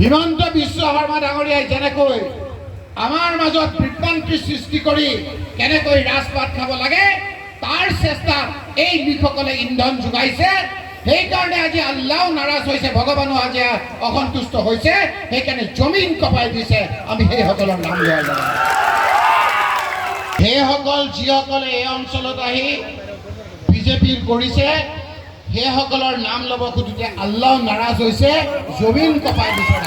হিমন্ত বিশ্ব শৰ্মা ডাঙৰীয়াই যেনেকৈ আমাৰ মাজত বিভ্ৰান্তি সৃষ্টি কৰি কেনেকৈ ৰাজপাত খাব লাগে তাৰ চেষ্টাত এই লোকসকলে ইন্ধন যোগাইছে। সেইকাৰণে আজি আল্লাহও নাৰাজ হৈছে, ভগৱানো আজি অসন্তুষ্ট হৈছে, সেইকাৰণে জমিন কপাই দিছে। আমি সেইসকলৰ নাম লোৱা যায়। সেইসকল যিসকলে এই অঞ্চলত আহি বিজেপিৰ কৰিছে সেইসকলৰ নাম ল'ব খোজোতে আল্লাহ নাৰাজ হৈছে, জমিন কপাই দিছে।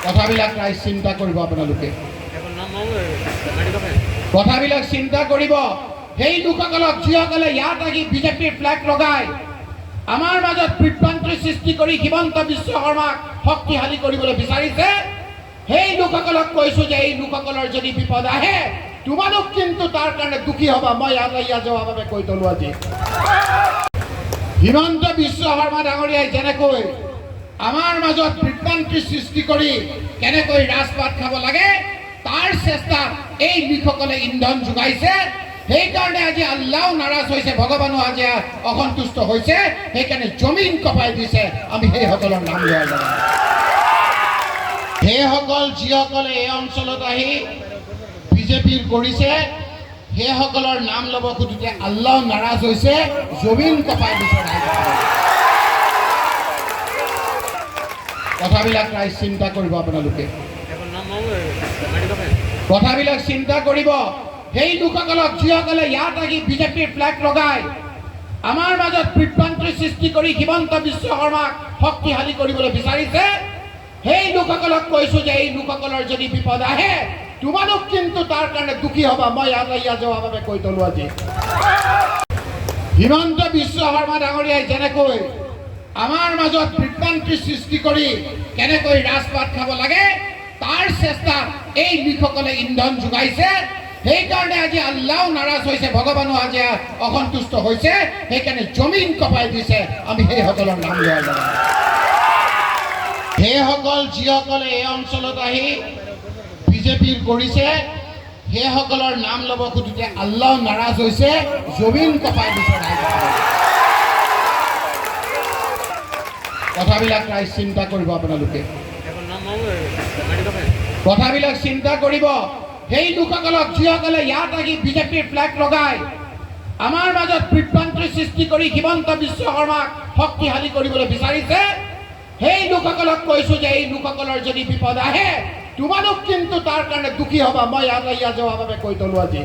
কথাবিলাক ৰাইজ চিন্তা কৰিব, আপোনালোকে কথাবিলাক চিন্তা কৰিব। সেই লোকসকলক যিসকলে ইয়াত আহি বিজেপিৰ ফ্লেগ লগাই আমাৰ মাজত বিভ্ৰান্তি সৃষ্টি কৰি হিমন্ত বিশ্ব শৰ্মাক শক্তিশালী কৰিবলৈ বিচাৰিছে, সেই লোকসকলক কৈছো যে এই লোকসকলৰ যদি বিপদ আহে তোমালোক কিন্তু তাৰ কাৰণে দুখী হবা। মই ইয়াত যোৱাভাৱে কৈ তলো আজি। হিমন্ত বিশ্ব শৰ্মা ডাঙৰীয়াই যেনেকৈ আমাৰ মাজত বিভ্ৰান্তি সৃষ্টি কৰি কেনেকৈ ৰাজপাত খাব লাগে তাৰ চেষ্টাত এই লোকসকলে ইন্ধন যোগাইছে। সেইকাৰণে আজি আল্লাহও নাৰাজ হৈছে, ভগৱানো আজি অসন্তুষ্ট হৈছে, সেইকাৰণে জমিন কপাই দিছে। আমি সেইসকলৰ নাম লোৱা যায়। সেইসকল যিসকলে এই অঞ্চলত আহি বিজেপিৰ কৰিছে সেইসকলৰ নাম ল'ব খোজোতে আল্লাহ নাৰাজ হৈছে, জমিন কপাই দিছে। কথাবিলাক ৰাইজ চিন্তা কৰিব, আপোনালোকে কথাবিলাক চিন্তা কৰিব। সেই লোকসকলক যিসকলে ইয়াত আহি বিজেপিৰ ফ্লেগ লগাই আমাৰ মাজত বিভ্ৰান্তি সৃষ্টি কৰি হিমন্ত বিশ্ব শৰ্মাক শক্তিশালী কৰিবলৈ বিচাৰিছে, সেই লোকসকলক কৈছো যে এই লোকসকলৰ যদি বিপদ আহে তোমালোক কিন্তু তাৰ কাৰণে দুখী হবা। মই ইয়াত যোৱাভাৱে কৈ তলো আজি। হিমন্ত বিশ্ব শৰ্মা ডাঙৰীয়াই যেনেকৈ আমাৰ মাজত বিভ্ৰান্তি সৃষ্টি কৰি কেনেকৈ ৰাজপাত খাব লাগে তাৰ চেষ্টাত এই লোকসকলে ইন্ধন যোগাইছে। সেইকাৰণে আজি আল্লাহও নাৰাজ হৈছে, ভগৱানো আজি অসন্তুষ্ট হৈছে, সেইকাৰণে জমিন কপাই দিছে। আমি সেইসকলৰ নাম লোৱা যায়। সেইসকল যিসকলে এই অঞ্চলত আহি বিজেপিৰ কৰিছে সেইসকলৰ নাম ল'ব খোজোতে আল্লাহ নাৰাজ হৈছে, জমিন কপাই দিছে। কথাবিলাক ৰাইজ চিন্তা কৰিব, আপোনালোকে কথাবিলাক চিন্তা কৰিব। সেই লোকসকলক যিসকলে ইয়াত আহি বিজেপিৰ ফ্লেগ লগাই আমাৰ মাজত বিভ্ৰান্তি সৃষ্টি কৰি হিমন্ত বিশ্ব শৰ্মাক শক্তিশালী কৰিবলৈ বিচাৰিছে, সেই লোকসকলক কৈছো যে এই লোকসকলৰ যদি বিপদ আহে তোমালোক কিন্তু তাৰ কাৰণে দুখী হবা। মই ইয়াত যোৱাভাৱে কৈ তলো আজি।